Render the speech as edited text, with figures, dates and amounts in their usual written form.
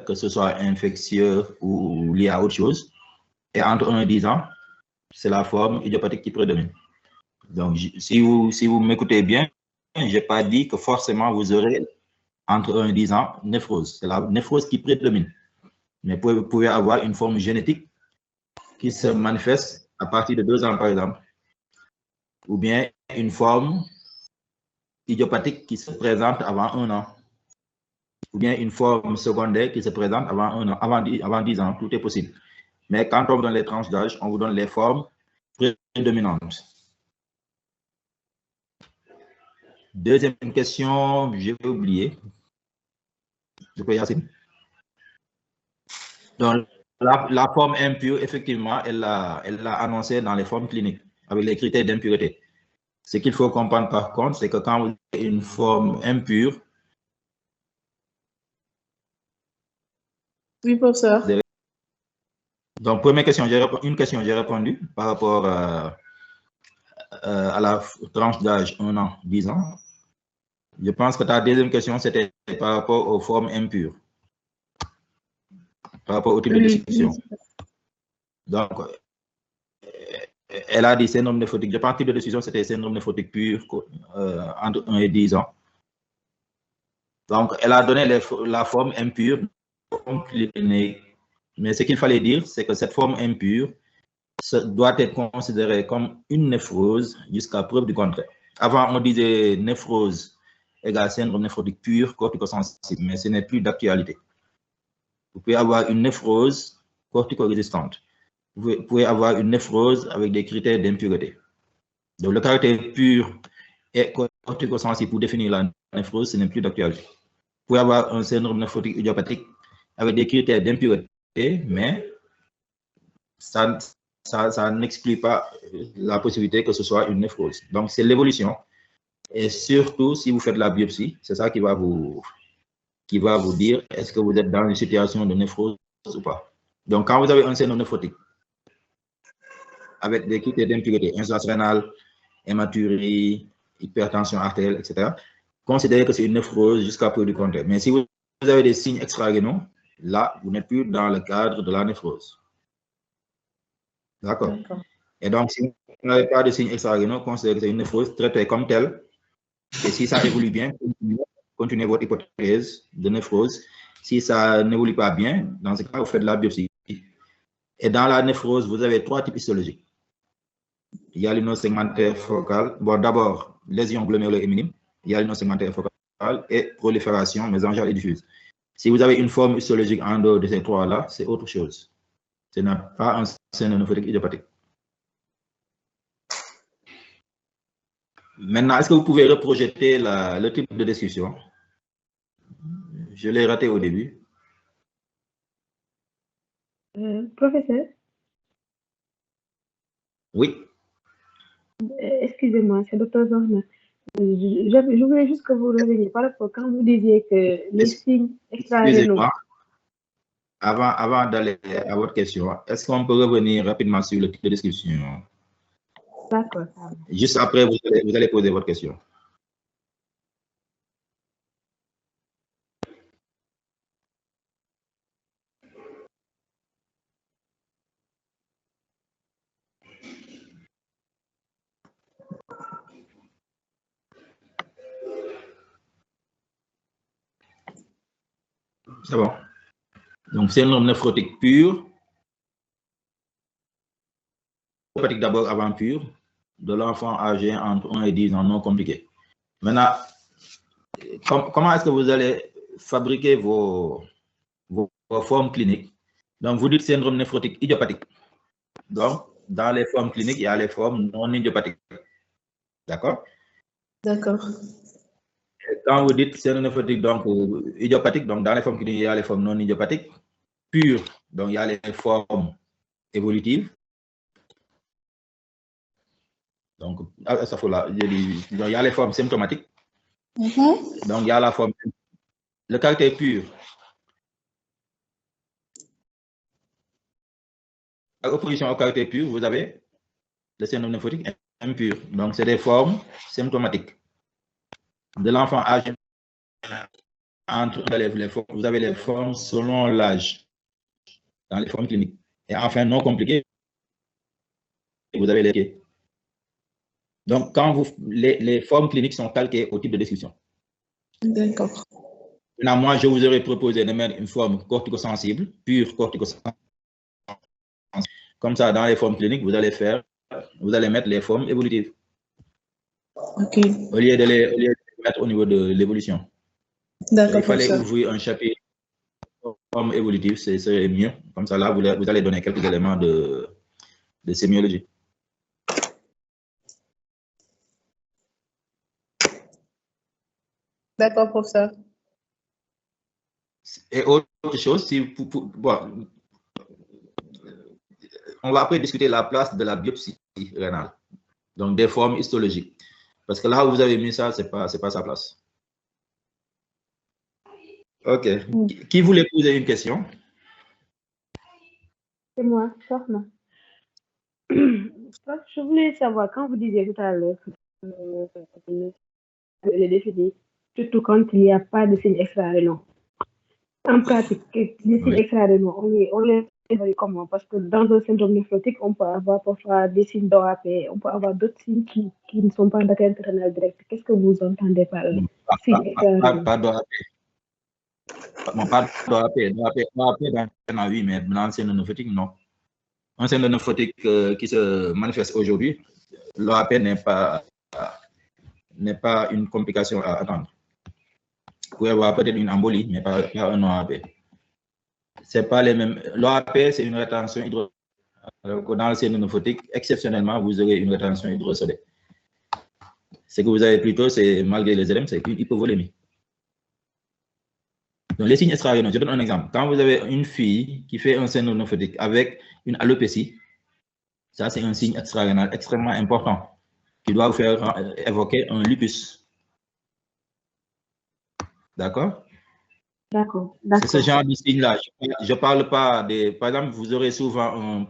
que ce soit infectieux ou lié à autre chose. Et entre 1 et 10 ans, c'est la forme idiopathique qui prédomine. Donc, si vous m'écoutez bien, je n'ai pas dit que forcément vous aurez entre 1 et 10 ans néphrose. C'est la néphrose qui prédomine. Mais vous pouvez avoir une forme génétique qui se manifeste à partir de 2 ans, par exemple. Ou bien une forme idiopathique qui se présente avant 1 an. Ou bien une forme secondaire qui se présente avant 1 an, avant 10 ans. Tout est possible. Mais quand on vous donne les tranches d'âge, on vous donne les formes prédominantes. Deuxième question, j'ai oublié. Je peux y aller. Donc, la forme impure, effectivement, elle l'a annoncé dans les formes cliniques, avec les critères d'impureté. Ce qu'il faut comprendre par contre, c'est que quand vous avez une forme impure, oui, professeur. Donc, première question, une question, j'ai répondu par rapport à la tranche d'âge 1 an, 10 ans. Je pense que ta deuxième question, c'était par rapport aux formes impures, par rapport au type de discussion. Donc, elle a dit syndrome néphrotique. Je pense que le type de décision, c'était syndrome néphrotique pur entre 1 et 10 ans. Donc, elle a donné la forme impure clinique. Mais ce qu'il fallait dire, c'est que cette forme impure doit être considérée comme une néphrose jusqu'à preuve du contraire. Avant, on disait néphrose égale syndrome néphrotique pur, corticosensible, mais ce n'est plus d'actualité. Vous pouvez avoir une néphrose corticorésistante. Vous pouvez avoir une néphrose avec des critères d'impureté. Donc, le caractère pur et corticosensible pour définir la néphrose, ce n'est plus d'actualité. Vous pouvez avoir un syndrome néphrotique idiopathique avec des critères d'impureté, mais ça n'exclut pas la possibilité que ce soit une néphrose. Donc, c'est l'évolution. Et surtout, si vous faites la biopsie, c'est ça qui va vous dire est-ce que vous êtes dans une situation de néphrose ou pas. Donc, quand vous avez un syndrome néphrotique avec des critères d'impureté, insuffisance rénale, hématurie, hypertension artérielle, etc., considérez que c'est une néphrose jusqu'à preuve du contraire. Mais si vous avez des signes extra-rénaux, là, vous n'êtes plus dans le cadre de la néphrose. D'accord. Et donc, si vous n'avez pas de signes extra-rénaux, considérez que c'est une néphrose traitée comme telle. Et si ça évolue bien, continuez votre hypothèse de néphrose. Si ça n'évolue pas bien, dans ce cas, vous faites de la biopsie. Et dans la néphrose, vous avez 3 types histologiques. Il y a l'hypnose segmentaire focale. Bon, d'abord, lésion glomérulaire et minime. Il y a l'hypnose segmentaire focale et prolifération mésangère et diffuse. Si vous avez une forme histologique en dehors de ces 3-là, c'est autre chose. Ce n'est pas un syndrome néphrotique idiopathique. Maintenant, est-ce que vous pouvez reprojeter le type de discussion? Je l'ai raté au début. Professeur? Oui. Excusez-moi, c'est Dr. Zorna. Je voulais juste que vous reveniez par rapport quand vous disiez que les signes extra-rénaux. Avant d'aller à votre question, est-ce qu'on peut revenir rapidement sur le type de discussion? D'accord. Juste après, vous allez poser votre question. C'est bon. Donc, syndrome néphrotique pur. Néphrotique d'abord avant pur, de l'enfant âgé entre 1 et 10 ans, non compliqué. Maintenant, comment est-ce que vous allez fabriquer vos formes cliniques? Donc, vous dites syndrome néphrotique idiopathique. Donc, dans les formes cliniques, il y a les formes non idiopathiques. D'accord? D'accord. Quand vous dites syndrome néphrotique, donc idiopathique, donc dans les formes cliniques, il y a les formes non idiopathiques. Pures, donc il y a les formes évolutives. Donc, ça faut là, donc, il y a les formes symptomatiques. Donc, il y a la forme. Le caractère pur. En opposition au caractère pur, vous avez le syndrome néphrotique impur. Donc, c'est des formes symptomatiques de l'enfant âgé entre les formes, vous avez les formes selon l'âge dans les formes cliniques. Et enfin, non compliquées, vous avez les pieds. Donc, quand les formes cliniques sont calquées au type de description. D'accord. Là, moi, je vous aurais proposé de mettre une forme corticosensible, pure corticosensible. Comme ça, dans les formes cliniques, vous allez mettre les formes évolutives. Ok. Au lieu de les mettre au niveau de l'évolution. D'accord. Il fallait ouvrir un chapitre forme évolutive, ce serait mieux. Comme ça, là, vous allez donner quelques éléments de sémiologie. D'accord, professeur. Et autre chose, si bon, on va après discuter la place de la biopsie rénale, donc des formes histologiques. Parce que là où vous avez mis ça, c'est pas sa place. Ok. Qui voulait poser une question? C'est moi, Sorna. Je voulais savoir, quand vous disiez tout à l'heure les déficits, surtout quand il n'y a pas de signes extra-rénaux. En pratique, les signes extra-rénaux, on les évalue comment? Parce que dans un syndrome nephrotique, on peut avoir parfois des signes d'OAP, on peut avoir d'autres signes qui ne sont pas d'atteinte rénale directe. Qu'est-ce que vous entendez par signes extra-rénaux? Pas d'OAP. Bon, pas d'OAP. d'OAP, oui, mais dans le syndrome nephrotique, non. Un syndrome nephrotique qui se manifeste aujourd'hui, l'OAP n'est pas une complication à attendre. Vous pouvez avoir peut-être une embolie, mais pas un OAP. C'est pas les mêmes. L'OAP, c'est une rétention hydrosodée. Dans le syndrome nephrotique, exceptionnellement, vous aurez une rétention hydrosodée. Ce que vous avez plutôt, c'est malgré les éléments, c'est une hypovolémie. Donc, les signes extra-rénaux, je donne un exemple. Quand vous avez une fille qui fait un syndrome nephrotique avec une alopécie, ça, c'est un signe extra-rénal extrêmement important qui doit vous faire évoquer un lupus. D'accord? D'accord. C'est ce genre de signe-là. Je ne parle pas des. Par exemple, vous aurez souvent un